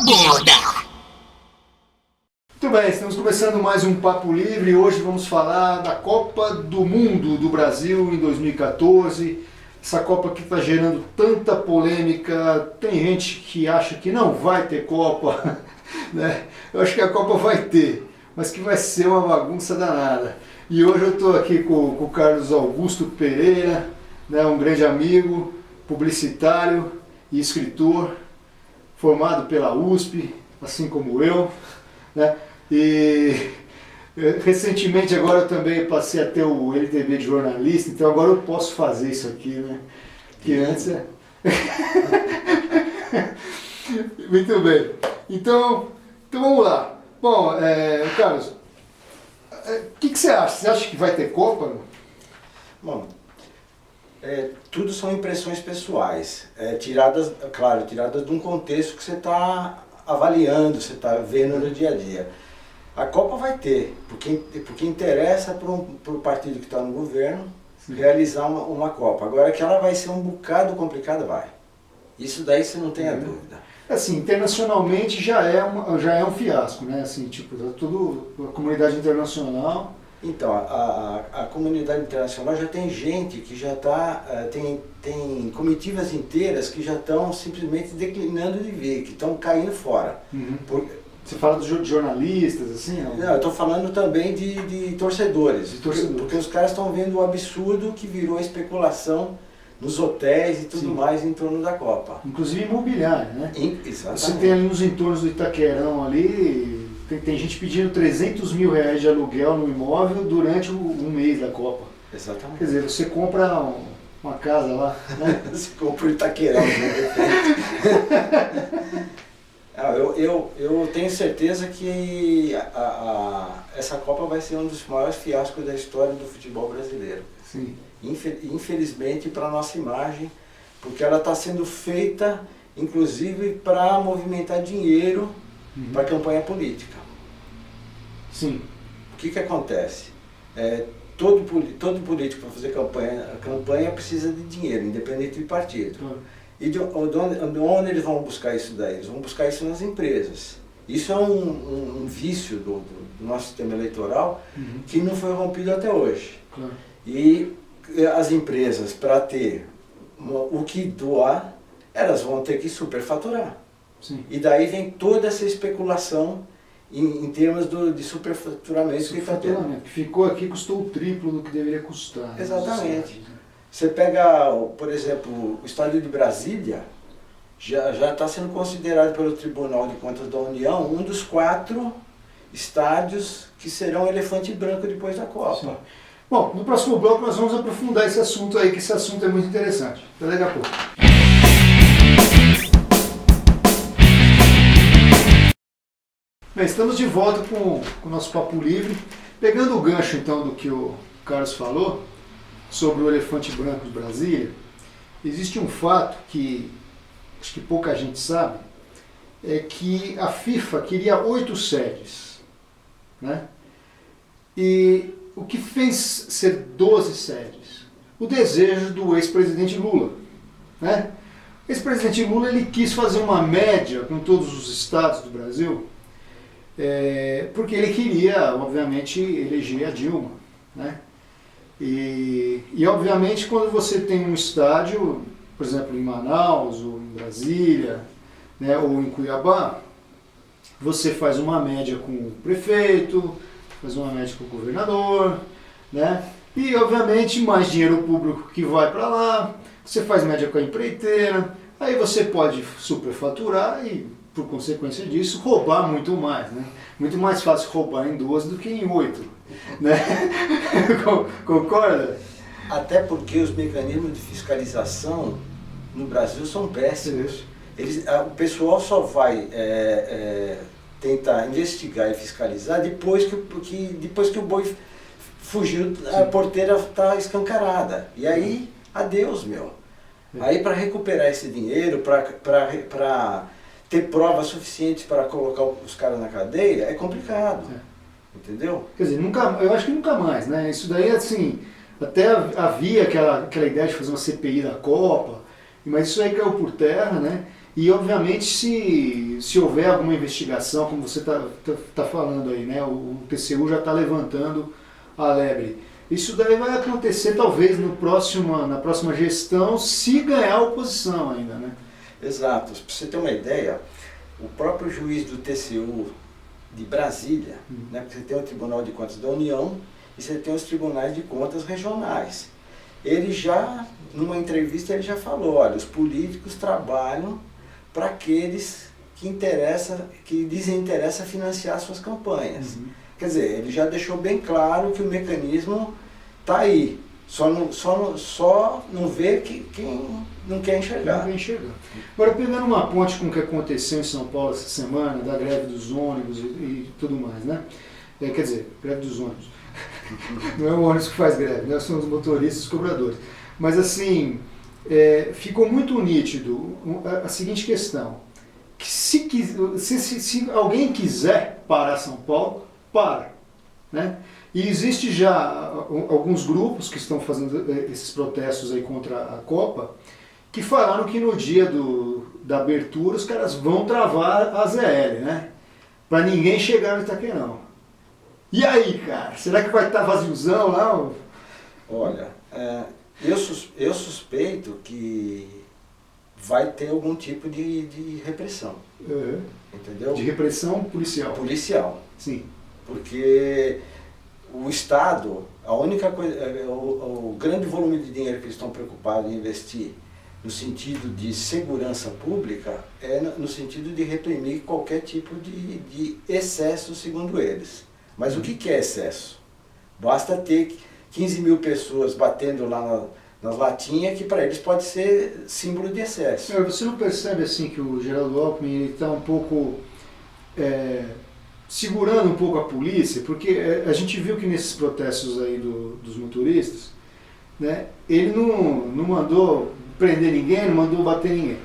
merda! Muito bem, estamos começando mais um Papo Livre e hoje vamos falar da Copa do Mundo do Brasil em 2014. Essa Copa que está gerando tanta polêmica, tem gente que acha que não vai ter Copa, né? Eu acho que a Copa vai ter, mas que vai ser uma bagunça danada. E hoje eu estou aqui com o Carlos Augusto Pereira, né, um grande amigo, publicitário e escritor, formado pela USP, assim como eu, né? E recentemente agora eu também passei a ter o LTB de jornalista, então agora eu posso fazer isso aqui, né? Que antes é... Muito bem. Então vamos lá. Bom, Carlos, o que você acha? Você acha que vai ter Copa? Bom, tudo são impressões pessoais, tiradas de um contexto que você está avaliando, você está vendo no dia a dia. A Copa vai ter, porque interessa para o partido que está no governo realizar uma Copa. Agora que ela vai ser um bocado complicada, vai. Isso daí você não tem a dúvida. Assim, internacionalmente já é um fiasco, né? Assim, tipo, tudo a comunidade internacional. Então, a comunidade internacional já tem gente que já está, tem comitivas inteiras que já estão simplesmente declinando de ver, que estão caindo fora. Uhum. Você fala dos jornalistas, assim? Não, eu estou falando também de torcedores. Porque os caras estão vendo o absurdo que virou a especulação nos hotéis e tudo mais em torno da Copa. Inclusive imobiliário, né? Exatamente. Você tem ali nos entornos do Itaquerão ali, tem gente pedindo 300 mil reais de aluguel no imóvel durante um mês da Copa. Exatamente. Quer dizer, você compra uma casa lá, né? Você compra o Itaquerão, né? Eu tenho certeza que essa Copa vai ser um dos maiores fiascos da história do futebol brasileiro. Sim. Infelizmente para a nossa imagem, porque ela está sendo feita inclusive para movimentar dinheiro para a campanha política. Sim. O que acontece? Todo político para fazer campanha precisa de dinheiro, independente de partido. E de onde eles vão buscar isso daí? Eles vão buscar isso nas empresas. Isso é um vício do nosso sistema eleitoral que não foi rompido até hoje. Claro. E as empresas, para ter o que doar, elas vão ter que superfaturar. Sim. E daí vem toda essa especulação em termos de superfaturamento que está tendo. Ficou aqui, custou o triplo do que deveria custar. Exatamente. Você pega, por exemplo, o estádio de Brasília, já está sendo considerado pelo Tribunal de Contas da União um dos 4 estádios que serão elefante branco depois da Copa. Sim. Bom, no próximo bloco nós vamos aprofundar esse assunto aí, que esse assunto é muito interessante. Até daqui a pouco. Bem, estamos de volta com o nosso Papo Livre. Pegando o gancho então do que o Carlos falou sobre o elefante branco de Brasília, existe um fato que acho que pouca gente sabe, é que a FIFA queria 8 sedes, né? E o que fez ser 12 sedes? O desejo do ex-presidente Lula, né? O ex-presidente Lula ele quis fazer uma média com todos os estados do Brasil, porque ele queria, obviamente, eleger a Dilma, né? E obviamente quando você tem um estádio, por exemplo, em Manaus, ou em Brasília, né, ou em Cuiabá, você faz uma média com o prefeito, faz uma média com o governador, né? E obviamente mais dinheiro público que vai para lá, você faz média com a empreiteira, aí você pode superfaturar e, por consequência disso, roubar muito mais, né? Muito mais fácil roubar em 12 do que em 8, né? Concorda? Até porque os mecanismos de fiscalização no Brasil são péssimos. O pessoal só vai tentar investigar e fiscalizar depois que o boi fugiu, a porteira está escancarada. E aí, adeus, meu. Aí para recuperar esse dinheiro, para ter provas suficientes para colocar os caras na cadeia, é complicado. Entendeu? Quer dizer, eu acho que nunca mais, né? Isso daí, assim, até havia aquela ideia de fazer uma CPI da Copa, mas isso aí caiu por terra, né? E, obviamente, se houver alguma investigação, como você tá falando aí, né? O TCU já está levantando a lebre. Isso daí vai acontecer, talvez, na próxima gestão, se ganhar a oposição ainda, né? Exato. Para você ter uma ideia, o próprio juiz do TCU de Brasília, né? Porque você tem o Tribunal de Contas da União e você tem os Tribunais de Contas regionais. Ele já, numa entrevista, ele já falou, olha, os políticos trabalham para aqueles que desinteressa financiar suas campanhas. Quer dizer, ele já deixou bem claro que o mecanismo está aí. Só não vê quem não quer enxergar. Não quer enxergar. Agora, pegando uma ponte com o que aconteceu em São Paulo essa semana, da greve dos ônibus e tudo mais, né? Quer dizer, greve dos ônibus. Não é o ônibus que faz greve, né? São os motoristas e os cobradores. Mas, assim, ficou muito nítido a seguinte questão. Que se alguém quiser parar São Paulo, para, né? E existe já alguns grupos que estão fazendo esses protestos aí contra a Copa, que falaram que no dia da abertura os caras vão travar a ZL, né? Para ninguém chegar no Itaquerão. E aí, cara? Será que vai estar vaziozão lá? Olha, eu suspeito que vai ter algum tipo de repressão. Entendeu? De repressão policial. Policial. Sim. Porque o Estado, a única coisa, o grande volume de dinheiro que eles estão preocupados em investir no sentido de segurança pública é no sentido de reprimir qualquer tipo de excesso, segundo eles. Mas o que é excesso? Basta ter 15 mil pessoas batendo lá nas latinhas, que para eles pode ser símbolo de excesso. Você não percebe assim que o Geraldo Alckmin está um pouco segurando um pouco a polícia? Porque a gente viu que nesses protestos aí dos motoristas, né, ele não mandou prender ninguém, não mandou bater ninguém.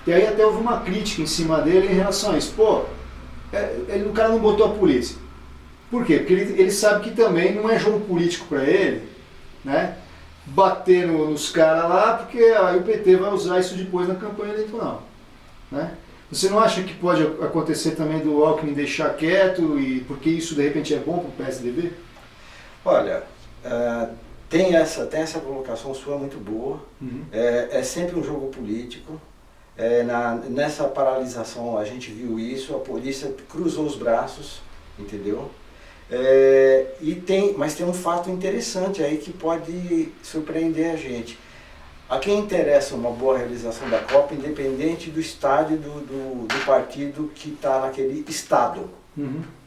E aí até houve uma crítica em cima dele em relação a isso. Pô, o cara não botou a polícia. Por quê? Porque ele sabe que também não é jogo político para ele, né, bater nos caras lá, porque aí o PT vai usar isso depois na campanha eleitoral, né? Você não acha que pode acontecer também do Alckmin deixar quieto, e porque isso de repente é bom para o PSDB? Olha, tem essa colocação sua muito boa. É sempre um jogo político. Nessa paralisação a gente viu isso, a polícia cruzou os braços, entendeu? Mas tem um fato interessante aí que pode surpreender a gente. A quem interessa uma boa realização da Copa, independente do estádio do partido que está naquele estado,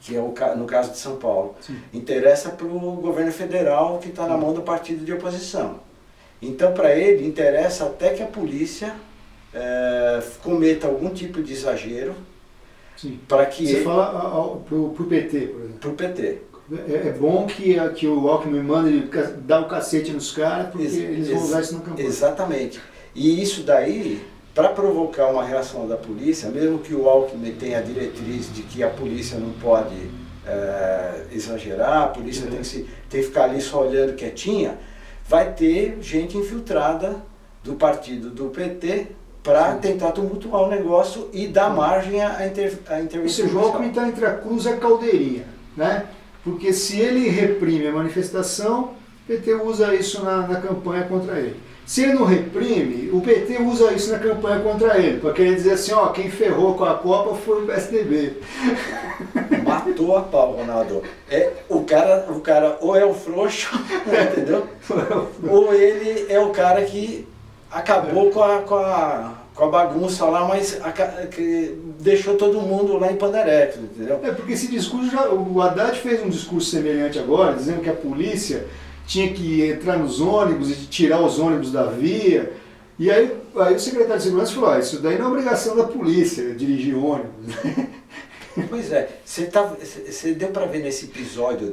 que é no caso de São Paulo. Sim. Interessa para o governo federal, que está na mão do partido de oposição. Então, para ele, interessa até que a polícia cometa algum tipo de exagero. Para que Você fala para o PT, por exemplo. Para o PT. É bom que o Alckmin manda ele dar o cacete nos caras, porque eles vão usar isso na campanha. Exatamente. E isso daí, para provocar uma reação da polícia, mesmo que o Alckmin tenha a diretriz de que a polícia não pode exagerar, a polícia tem que ficar ali só olhando quietinha, vai ter gente infiltrada do partido do PT para tentar tumultuar o negócio e dar margem à intervenção. Ou seja, o Alckmin está entre a cruz e a caldeirinha, né? Porque se ele reprime a manifestação, o PT usa isso na campanha contra ele. Se ele não reprime, o PT usa isso na campanha contra ele, para querer dizer assim, ó, quem ferrou com a Copa foi o PSDB. Matou a pau, Ronaldo. O cara ou é o frouxo, entendeu? Ou ele é o cara que acabou com a bagunça lá, mas que deixou todo mundo lá em pandarecos, entendeu? Porque esse discurso, o Haddad fez um discurso semelhante agora, dizendo que a polícia tinha que entrar nos ônibus e tirar os ônibus da via. E aí o secretário de Segurança falou, isso daí não é obrigação da polícia, dirigir ônibus. Pois é, você deu para ver nesse episódio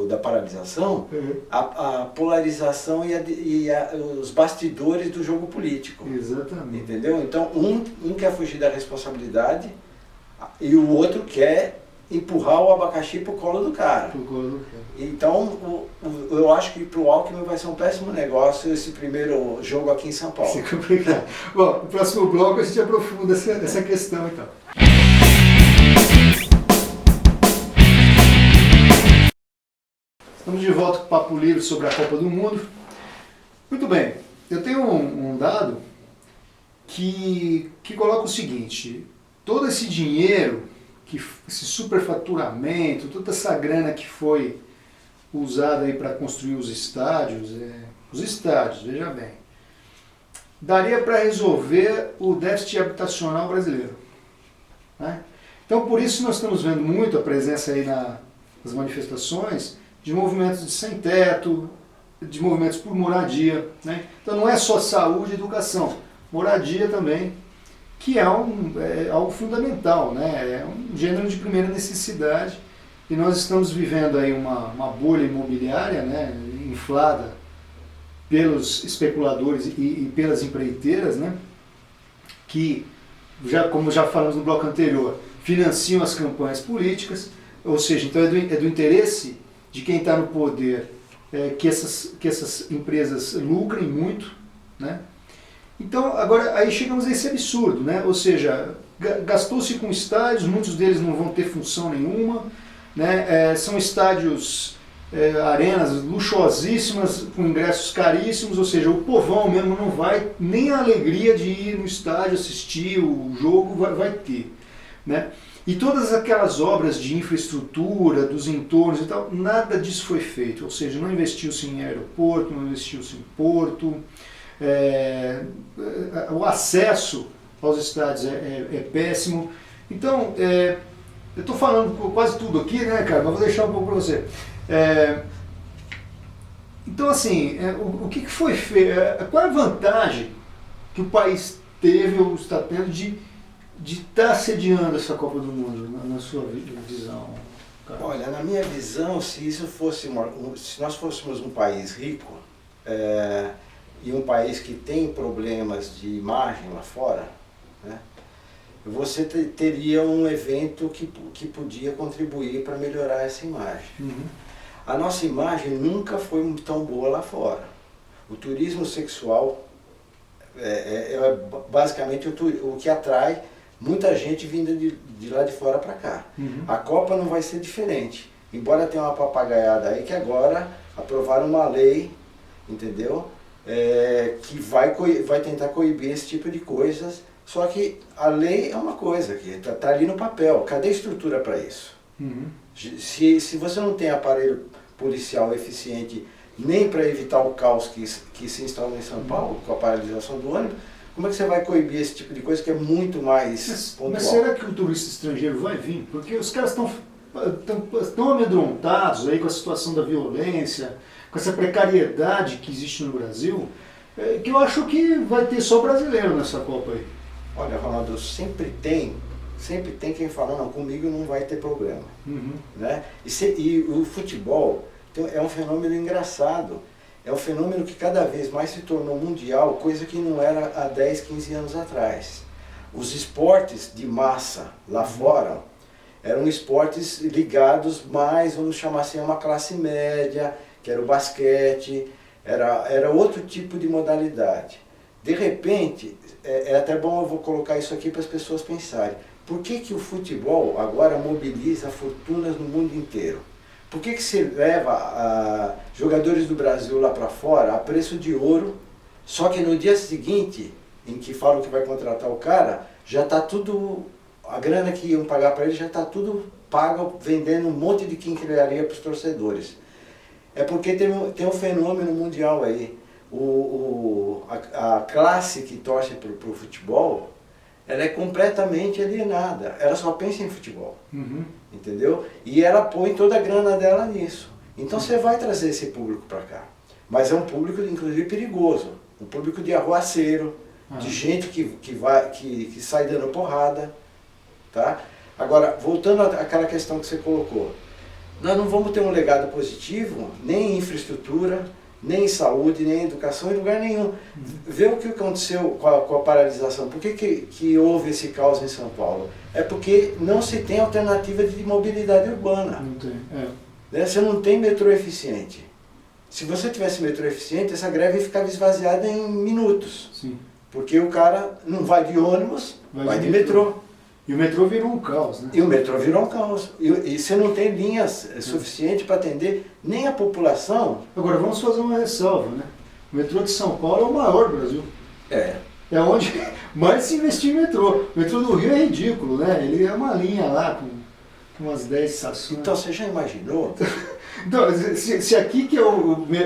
da paralisação a polarização e os bastidores do jogo político. Exatamente. Entendeu? Então um quer fugir da responsabilidade e o outro quer empurrar o abacaxi pro colo do cara. Então, eu acho que pro Alckmin vai ser um péssimo negócio esse primeiro jogo aqui em São Paulo. Isso é complicado. Bom, no próximo bloco a gente aprofunda essa questão então. Estamos de volta com o Papo Livre sobre a Copa do Mundo. Muito bem, eu tenho um dado que coloca o seguinte: todo esse dinheiro, esse superfaturamento, toda essa grana que foi usada aí para construir os estádios, veja bem, daria para resolver o déficit habitacional brasileiro, né? Então por isso nós estamos vendo muito a presença aí nas manifestações de movimentos de sem teto, de movimentos por moradia, né? Então não é só saúde e educação, moradia também, que é algo fundamental, né? É um gênero de primeira necessidade, e nós estamos vivendo aí uma bolha imobiliária, né, inflada pelos especuladores e pelas empreiteiras, né, que, como já falamos no bloco anterior, financiam as campanhas políticas, ou seja, então é do interesse de quem está no poder que essas empresas lucrem muito, né? Então, agora, aí chegamos a esse absurdo, né? Ou seja, gastou-se com estádios, muitos deles não vão ter função nenhuma, né? São estádios, arenas luxuosíssimas, com ingressos caríssimos, ou seja, o povão mesmo não vai, nem a alegria de ir no estádio assistir o jogo vai ter, né? E todas aquelas obras de infraestrutura, dos entornos e tal, nada disso foi feito, ou seja, não investiu-se em aeroporto, não investiu-se em porto, o acesso aos estádios é péssimo. Então, eu estou falando quase tudo aqui, né, cara, mas vou deixar um pouco para você. Então, assim, o que foi feito? Qual é a vantagem que o país teve ou está tendo de estar sediando essa Copa do Mundo, na sua visão, cara? Olha, na minha visão, se nós fôssemos um país rico, e um país que tem problemas de imagem lá fora, né, você teria um evento que podia contribuir para melhorar essa imagem. Uhum. A nossa imagem nunca foi tão boa lá fora. O turismo sexual é basicamente o que atrai muita gente vinda de lá de fora para cá. Uhum. A Copa não vai ser diferente. Embora tenha uma papagaiada aí que agora aprovaram uma lei, entendeu? Que vai tentar coibir esse tipo de coisas. Só que a lei é uma coisa que está ali no papel. Cadê a estrutura para isso? Uhum. Se você não tem aparelho policial eficiente nem para evitar o caos que se instalou em São Paulo, com a paralisação do ônibus, como é que você vai coibir esse tipo de coisa que é muito mais pontual? Mas será que o turista estrangeiro vai vir? Porque os caras estão amedrontados aí com a situação da violência, com essa precariedade que existe no Brasil, que eu acho que vai ter só brasileiro nessa Copa aí. Olha, Ronaldo, sempre tem quem fala, não, comigo não vai ter problema. Uhum. Né? E o futebol é um fenômeno engraçado, é um fenômeno que cada vez mais se tornou mundial, coisa que não era há 10, 15 anos atrás. Os esportes de massa lá fora eram esportes ligados mais, vamos chamar assim, a uma classe média, que era o basquete, era outro tipo de modalidade. De repente, é até bom eu vou colocar isso aqui para as pessoas pensarem. Por que o futebol agora mobiliza fortunas no mundo inteiro? Por que se leva jogadores do Brasil lá para fora a preço de ouro, só que no dia seguinte, em que falam que vai contratar o cara, já está tudo, a grana que iam pagar para ele já está tudo pago, vendendo um monte de quinquilharia para os torcedores? É porque tem um fenômeno mundial aí. A classe que torce para o futebol, ela é completamente alienada, ela só pensa em futebol, Uhum. entendeu? E ela põe toda a grana dela nisso. Então você vai trazer esse público para cá, mas é um público inclusive perigoso, um público de arruaceiro, de gente que sai dando porrada, tá? Agora, voltando àquela questão que você colocou, nós não vamos ter um legado positivo, nem em infraestrutura, nem em saúde, nem em educação, em lugar nenhum. Vê o que aconteceu com a paralisação. Por que houve esse caos em São Paulo? É porque não se tem alternativa de mobilidade urbana. Não tem, Né? Você não tem metrô eficiente. Se você tivesse metrô eficiente, essa greve ficava esvaziada em minutos. Sim. Porque o cara não vai de ônibus, vai de metrô. E o metrô virou um caos, né? E o metrô virou um caos. E você não tem linhas suficientes para atender nem a população. Agora, vamos fazer uma ressalva, né? O metrô de São Paulo é o maior do Brasil. É onde mais se investir em metrô. O metrô do Rio é ridículo, né? Ele é uma linha lá com umas 10 estações. Então, você já imaginou? Então, se aqui que é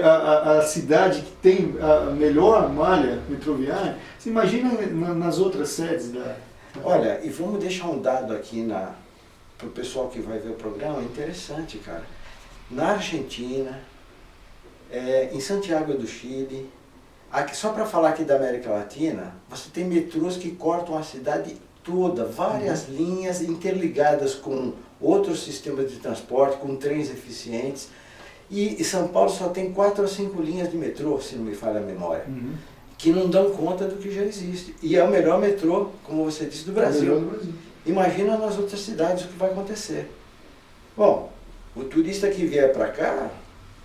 a cidade que tem a melhor malha metroviária, você imagina nas outras sedes da... Olha, e vamos deixar um dado aqui para o pessoal que vai ver o programa, interessante, cara. Na Argentina, em Santiago do Chile, aqui, só para falar aqui da América Latina, você tem metrôs que cortam a cidade toda, várias linhas interligadas com outros sistemas de transporte, com trens eficientes. E São Paulo só tem 4 ou 5 linhas de metrô, se não me falha a memória, que não dão conta do que já existe. E é o melhor metrô, como você disse, do Brasil. Imagina nas outras cidades o que vai acontecer. Bom, o turista que vier para cá,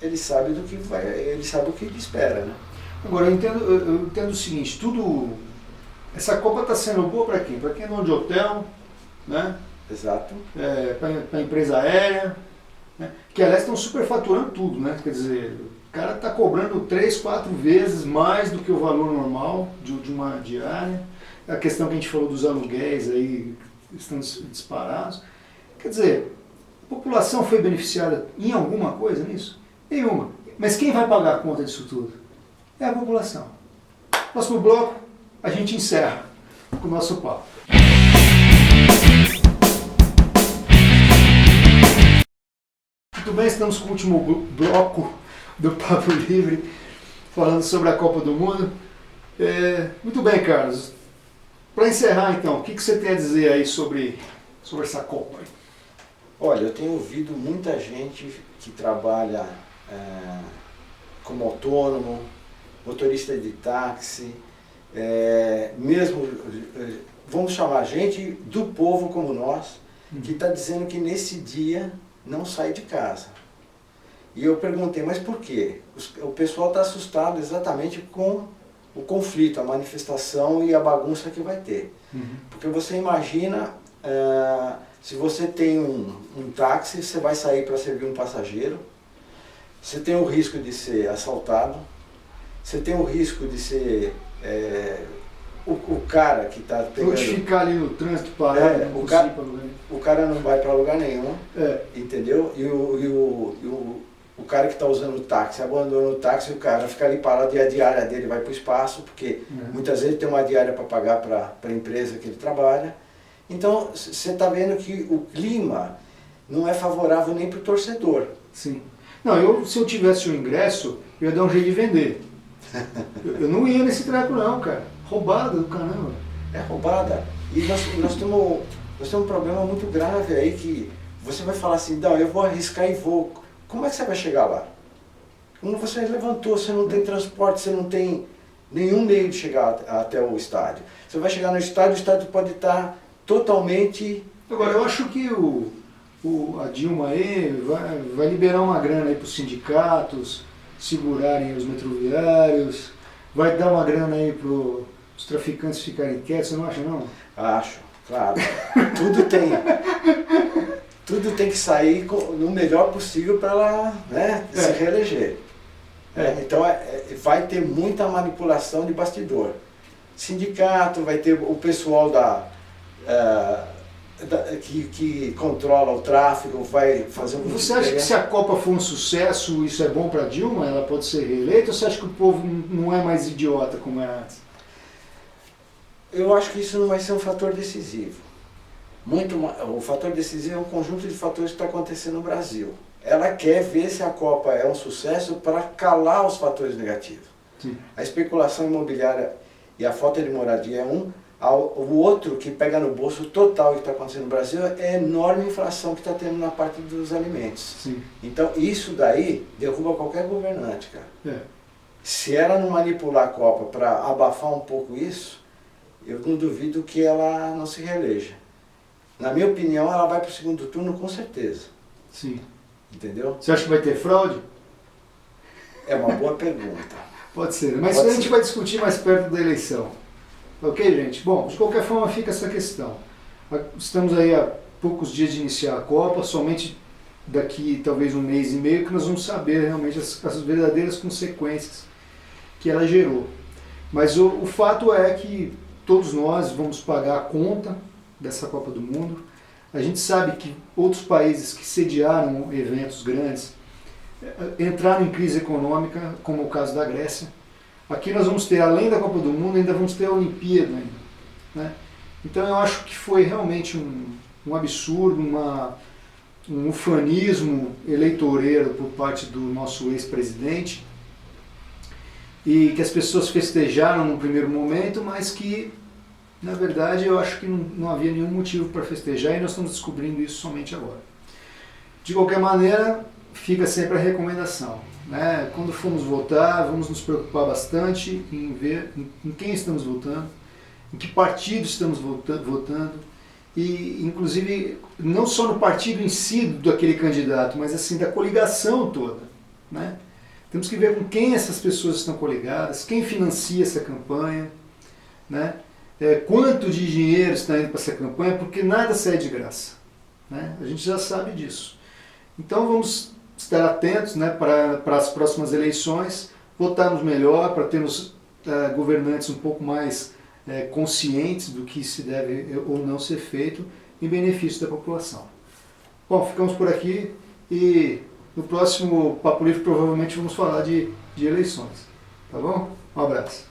ele sabe do que vai, ele sabe o que ele espera, né? Agora, eu entendo o seguinte, essa Copa está sendo boa para quem? Para quem é dono de hotel, né? Exato. Para a empresa aérea, né? Que aliás estão superfaturando tudo, né? Quer dizer, o cara está cobrando 3, 4 vezes mais do que o valor normal de uma diária. A questão que a gente falou dos aluguéis aí estão disparados. Quer dizer, a população foi beneficiada em alguma coisa nisso? Nenhuma. Mas quem vai pagar a conta disso tudo? É a população. Próximo bloco, a gente encerra com o nosso papo. Muito bem, estamos com o último bloco do Papo Livre, falando sobre a Copa do Mundo. Muito bem, Carlos. Para encerrar, então, o que você tem a dizer aí sobre essa Copa? Olha, eu tenho ouvido muita gente que trabalha como autônomo, motorista de táxi, mesmo, vamos chamar gente do povo como nós, que está dizendo que nesse dia não sai de casa. E eu perguntei, mas por quê? O pessoal está assustado exatamente com o conflito, a manifestação e a bagunça que vai ter. Porque você imagina, se você tem um táxi, você vai sair para servir um passageiro, você tem o risco de ser assaltado, você tem o risco de ser o cara que está pegando... Vou ficar ali no trânsito parado, o cara não vai para lugar nenhum, entendeu? E o cara que está usando o táxi abandona o táxi e o cara fica ali parado e a diária dele vai para o espaço, porque muitas vezes tem uma diária para pagar para a empresa que ele trabalha. Então, você está vendo que o clima não é favorável nem para o torcedor. Sim. Não, se eu tivesse o ingresso, eu ia dar um jeito de vender. Eu não ia nesse treco não, cara. Roubada do caramba. É roubada. E nós temos um problema muito grave aí que você vai falar assim, não, eu vou arriscar e vou. Como é que você vai chegar lá? Como você levantou, você não tem transporte, você não tem nenhum meio de chegar até o estádio. Você vai chegar no estádio, o estádio pode estar totalmente... Agora, eu acho que a Dilma aí vai liberar uma grana aí para os sindicatos segurarem os metroviários, vai dar uma grana aí para os traficantes ficarem quietos, você não acha não? Acho, claro. Tudo tem que sair no melhor possível para ela, né, se reeleger. Então vai ter muita manipulação de bastidor. Sindicato, vai ter o pessoal que controla o tráfego, vai fazer um... Você acha que se a Copa for um sucesso, isso é bom para Dilma? Ela pode ser reeleita? Ou você acha que o povo não é mais idiota como era antes? Eu acho que isso não vai ser um fator decisivo. O fator decisivo é um conjunto de fatores que está acontecendo no Brasil. Ela quer ver se a Copa é um sucesso para calar os fatores negativos. Sim. A especulação imobiliária e a falta de moradia é um. O outro que pega no bolso total que está acontecendo no Brasil é a enorme inflação que está tendo na parte dos alimentos. Sim. Então isso daí derruba qualquer governante, cara. Se ela não manipular a Copa para abafar um pouco isso, eu não duvido que ela não se reeleja. Na minha opinião, ela vai para o segundo turno com certeza. Sim. Entendeu? Você acha que vai ter fraude? É uma boa pergunta. Pode ser, mas Pode a gente ser. vai discutir mais perto da eleição. Ok, gente? Bom, de qualquer forma fica essa questão. Estamos aí há poucos dias de iniciar a Copa, somente daqui talvez um mês e meio que nós vamos saber realmente as verdadeiras consequências que ela gerou. Mas o fato é que todos nós vamos pagar a conta dessa Copa do Mundo. A gente sabe que outros países que sediaram eventos grandes entraram em crise econômica, como o caso da Grécia. Aqui nós vamos ter, além da Copa do Mundo, ainda vamos ter a Olimpíada. Né? Então eu acho que foi realmente um absurdo, um ufanismo eleitoreiro por parte do nosso ex-presidente, e que as pessoas festejaram no primeiro momento, mas que, na verdade, eu acho que não havia nenhum motivo para festejar, e nós estamos descobrindo isso somente agora. De qualquer maneira, fica sempre a recomendação. Né? Quando formos votar, vamos nos preocupar bastante em ver em quem estamos votando, em que partido estamos votando, e inclusive não só no partido em si daquele candidato, mas assim da coligação toda. Né? Temos que ver com quem essas pessoas estão coligadas, quem financia essa campanha, né? Quanto de dinheiro está indo para essa campanha, porque nada sai de graça. Né? A gente já sabe disso. Então vamos estar atentos, né, para as próximas eleições, votarmos melhor, para termos governantes um pouco mais conscientes do que se deve ou não ser feito em benefício da população. Bom, ficamos por aqui e no próximo Papo Livre provavelmente vamos falar de eleições. Tá bom? Um abraço.